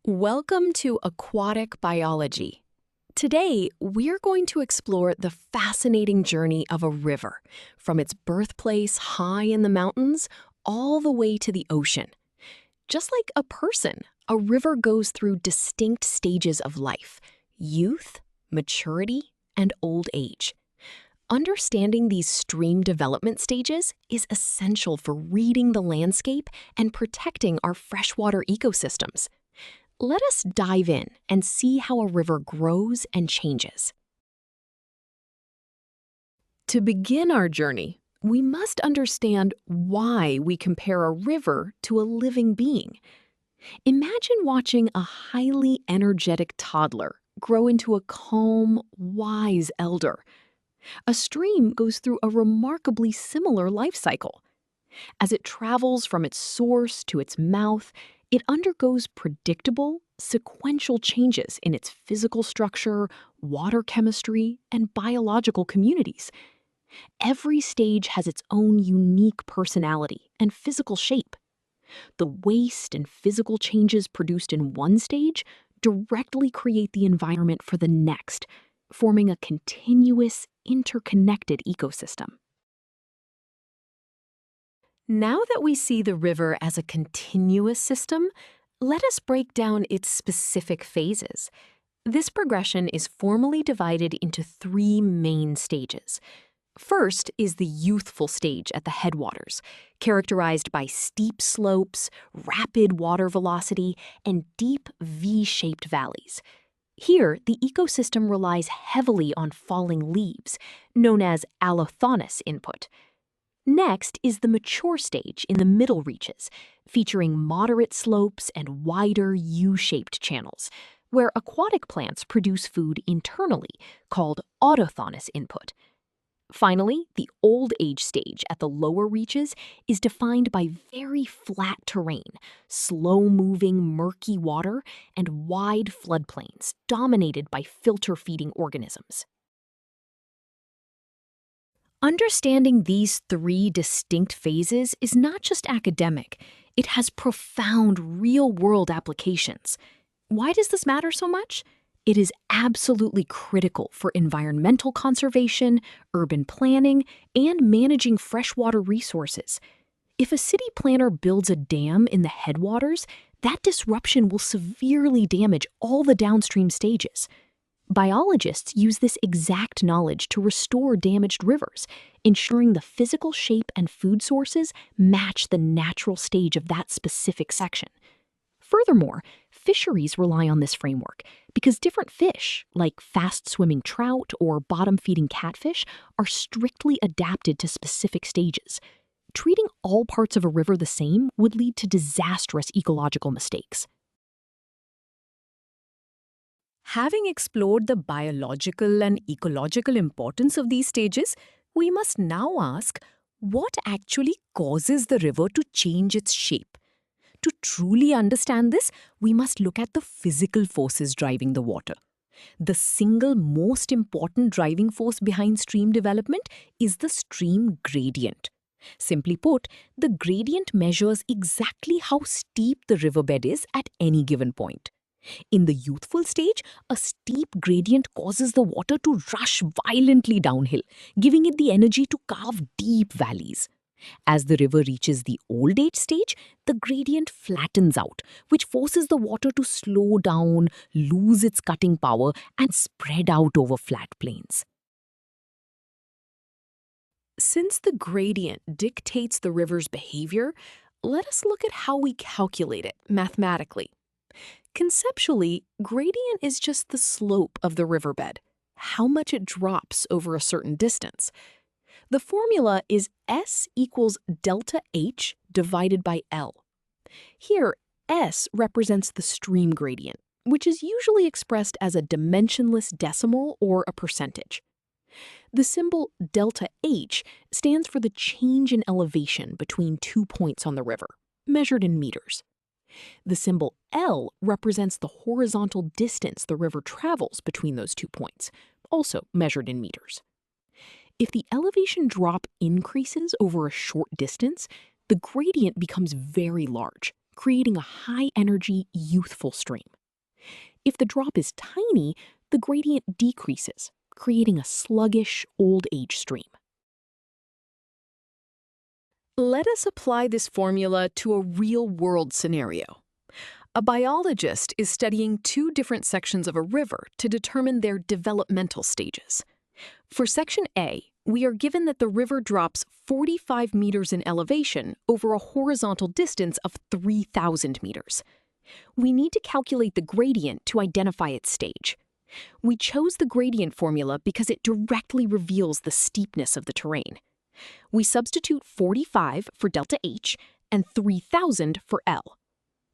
Welcome to Aquatic Biology. Today, we're going to explore the fascinating journey of a river, from its birthplace high in the mountains all the way to the ocean. Just like a person, a river goes through distinct stages of life: youth, maturity, and old age. Understanding these stream development stages is essential for reading the landscape and protecting our freshwater ecosystems. Let us dive in and see how a river grows and changes. To begin our journey, we must understand why we compare a river to a living being. Imagine watching a highly energetic toddler grow into a calm, wise elder. A stream goes through a remarkably similar life cycle. As it travels from its source to its mouth, it undergoes predictable, sequential changes in its physical structure, water chemistry, and biological communities. Every stage has its own unique personality and physical shape. The waste and physical changes produced in one stage directly create the environment for the next, forming a continuous, interconnected ecosystem. Now that we see the river as a continuous system, let us break down its specific phases. This progression is formally divided into three main stages. First is the youthful stage at the headwaters, characterized by steep slopes, rapid water velocity, and deep V-shaped valleys. Here, the ecosystem relies heavily on falling leaves, known as allochthonous input. Next is the mature stage in the middle reaches, featuring moderate slopes and wider U-shaped channels, where aquatic plants produce food internally, called autochthonous input. Finally, the old age stage at the lower reaches is defined by very flat terrain, slow-moving murky water, and wide floodplains dominated by filter-feeding organisms. Understanding these three distinct phases is not just academic, it has profound real-world applications. Why does this matter so much? It is absolutely critical for environmental conservation, urban planning, and managing freshwater resources. If a city planner builds a dam in the headwaters, that disruption will severely damage all the downstream stages. Biologists use this exact knowledge to restore damaged rivers, ensuring the physical shape and food sources match the natural stage of that specific section. Furthermore, fisheries rely on this framework because different fish, like fast-swimming trout or bottom-feeding catfish, are strictly adapted to specific stages. Treating all parts of a river the same would lead to disastrous ecological mistakes. Having explored the biological and ecological importance of these stages, we must now ask, what actually causes the river to change its shape? To truly understand this, we must look at the physical forces driving the water. The single most important driving force behind stream development is the stream gradient. Simply put, the gradient measures exactly how steep the riverbed is at any given point. In the youthful stage, a steep gradient causes the water to rush violently downhill, giving it the energy to carve deep valleys. As the river reaches the old age stage, the gradient flattens out, which forces the water to slow down, lose its cutting power, and spread out over flat plains. Since the gradient dictates the river's behavior, let us look at how we calculate it mathematically. Conceptually, gradient is just the slope of the riverbed, how much it drops over a certain distance. The formula is S equals delta H divided by L. Here, S represents the stream gradient, which is usually expressed as a dimensionless decimal or a percentage. The symbol delta H stands for the change in elevation between 2 points on the river, measured in meters. The symbol L represents the horizontal distance the river travels between those 2 points, also measured in meters. If the elevation drop increases over a short distance, the gradient becomes very large, creating a high-energy, youthful stream. If the drop is tiny, the gradient decreases, creating a sluggish, old-age stream. Let us apply this formula to a real-world scenario. A biologist is studying two different sections of a river to determine their developmental stages. For section A, we are given that the river drops 45 meters in elevation over a horizontal distance of 3,000 meters. We need to calculate the gradient to identify its stage. We chose the gradient formula because it directly reveals the steepness of the terrain. We substitute 45 for delta H and 3,000 for L.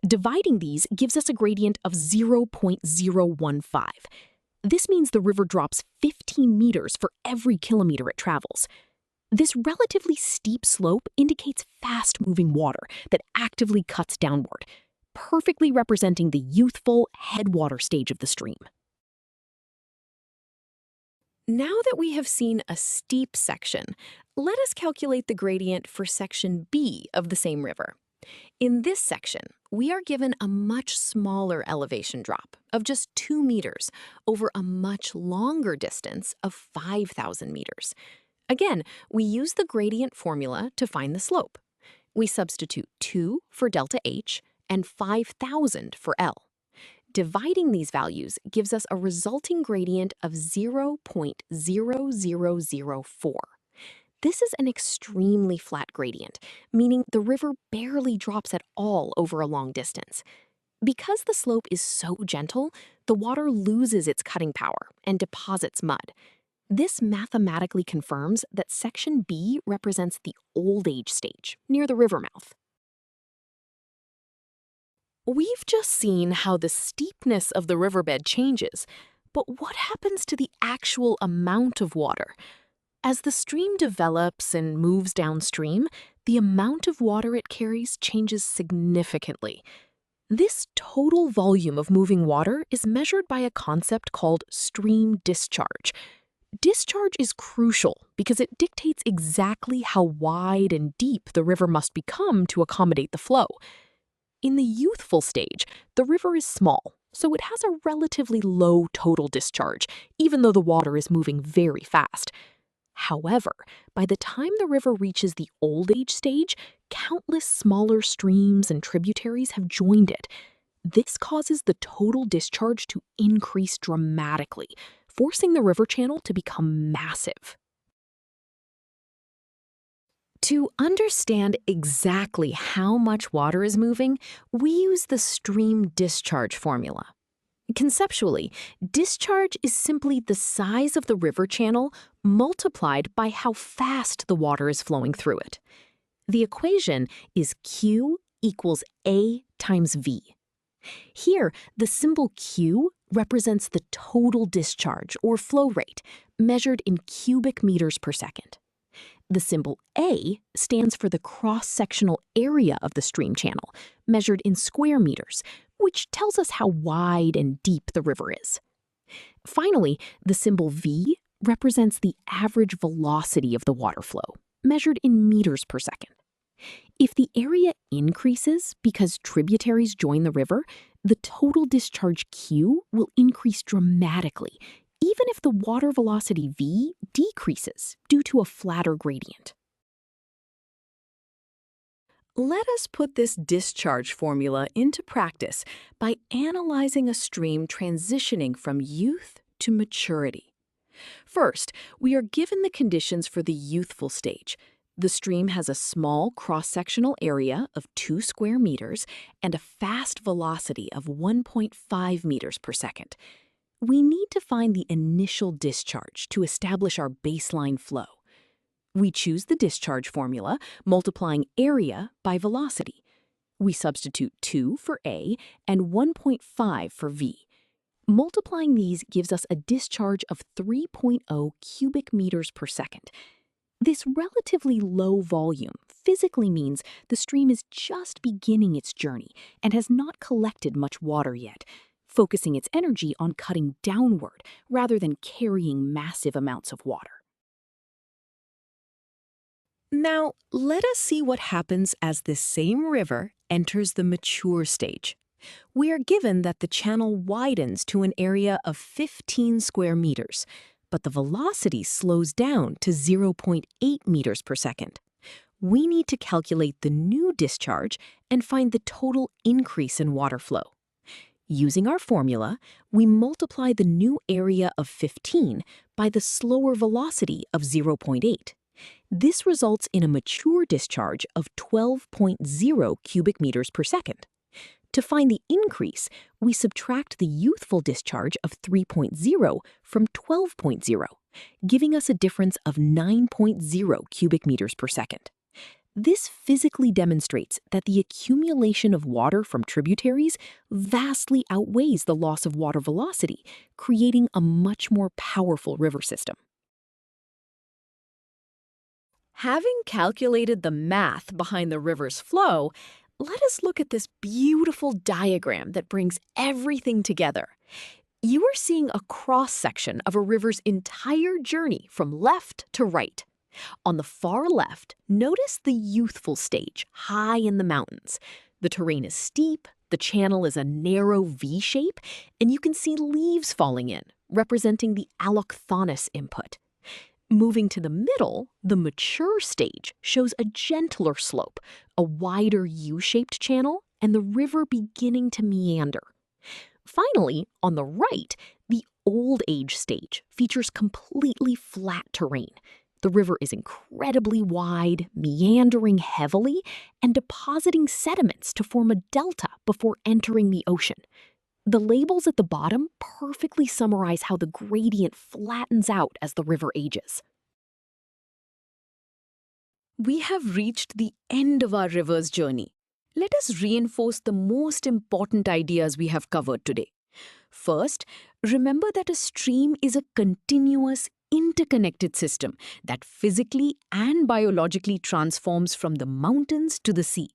Dividing these gives us a gradient of 0.015. This means the river drops 15 meters for every kilometer it travels. This relatively steep slope indicates fast-moving water that actively cuts downward, perfectly representing the youthful headwater stage of the stream. Now that we have seen a steep section, let us calculate the gradient for section B of the same river. In this section, we are given a much smaller elevation drop of just 2 meters over a much longer distance of 5,000 meters. Again, we use the gradient formula to find the slope. We substitute 2 for delta H and 5,000 for L. Dividing these values gives us a resulting gradient of 0.0004. This is an extremely flat gradient, meaning the river barely drops at all over a long distance. Because the slope is so gentle, the water loses its cutting power and deposits mud. This mathematically confirms that section B represents the old age stage, near the river mouth. We've just seen how the steepness of the riverbed changes, but what happens to the actual amount of water? As the stream develops and moves downstream, the amount of water it carries changes significantly. This total volume of moving water is measured by a concept called stream discharge. Discharge is crucial because it dictates exactly how wide and deep the river must become to accommodate the flow. In the youthful stage, the river is small, so it has a relatively low total discharge, even though the water is moving very fast. However, by the time the river reaches the old age stage, countless smaller streams and tributaries have joined it. This causes the total discharge to increase dramatically, forcing the river channel to become massive. To understand exactly how much water is moving, we use the stream discharge formula. Conceptually, discharge is simply the size of the river channel multiplied by how fast the water is flowing through it. The equation is Q equals A times V. Here, the symbol Q represents the total discharge or flow rate, measured in cubic meters per second. The symbol A stands for the cross-sectional area of the stream channel, measured in square meters, which tells us how wide and deep the river is. Finally, the symbol V represents the average velocity of the water flow, measured in meters per second. If the area increases because tributaries join the river, the total discharge Q will increase dramatically, even if the water velocity V decreases due to a flatter gradient. Let us put this discharge formula into practice by analyzing a stream transitioning from youth to maturity. First, we are given the conditions for the youthful stage. The stream has a small cross-sectional area of 2 square meters and a fast velocity of 1.5 meters per second. We need to find the initial discharge to establish our baseline flow. We choose the discharge formula, multiplying area by velocity. We substitute 2 for A and 1.5 for V. Multiplying these gives us a discharge of 3.0 cubic meters per second. This relatively low volume physically means the stream is just beginning its journey and has not collected much water yet, focusing its energy on cutting downward rather than carrying massive amounts of water. Now, let us see what happens as this same river enters the mature stage. We are given that the channel widens to an area of 15 square meters, but the velocity slows down to 0.8 meters per second. We need to calculate the new discharge and find the total increase in water flow. Using our formula, we multiply the new area of 15 by the slower velocity of 0.8. This results in a mature discharge of 12.0 cubic meters per second. To find the increase, we subtract the youthful discharge of 3.0 from 12.0, giving us a difference of 9.0 cubic meters per second. This physically demonstrates that the accumulation of water from tributaries vastly outweighs the loss of water velocity, creating a much more powerful river system. Having calculated the math behind the river's flow, let us look at this beautiful diagram that brings everything together. You are seeing a cross-section of a river's entire journey from left to right. On the far left, notice the youthful stage, high in the mountains. The terrain is steep, the channel is a narrow V shape, and you can see leaves falling in, representing the allochthonous input. Moving to the middle, the mature stage shows a gentler slope, a wider U-shaped channel, and the river beginning to meander. Finally, on the right, the old age stage features completely flat terrain. The river is incredibly wide, meandering heavily, and depositing sediments to form a delta before entering the ocean. The labels at the bottom perfectly summarize how the gradient flattens out as the river ages. We have reached the end of our river's journey. Let us reinforce the most important ideas we have covered today. First, remember that a stream is a continuous, interconnected system that physically and biologically transforms from the mountains to the sea.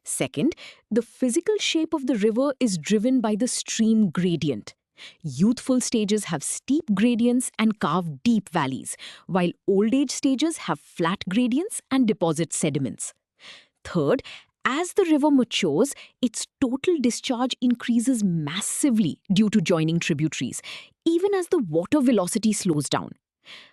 Second, the physical shape of the river is driven by the stream gradient. Youthful stages have steep gradients and carve deep valleys, while old age stages have flat gradients and deposit sediments. Third, as the river matures, its total discharge increases massively due to joining tributaries, even as the water velocity slows down.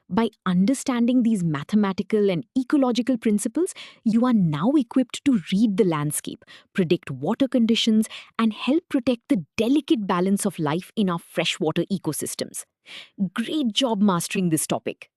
By understanding these mathematical and ecological principles, you are now equipped to read the landscape, predict water conditions, and help protect the delicate balance of life in our freshwater ecosystems. Great job mastering this topic.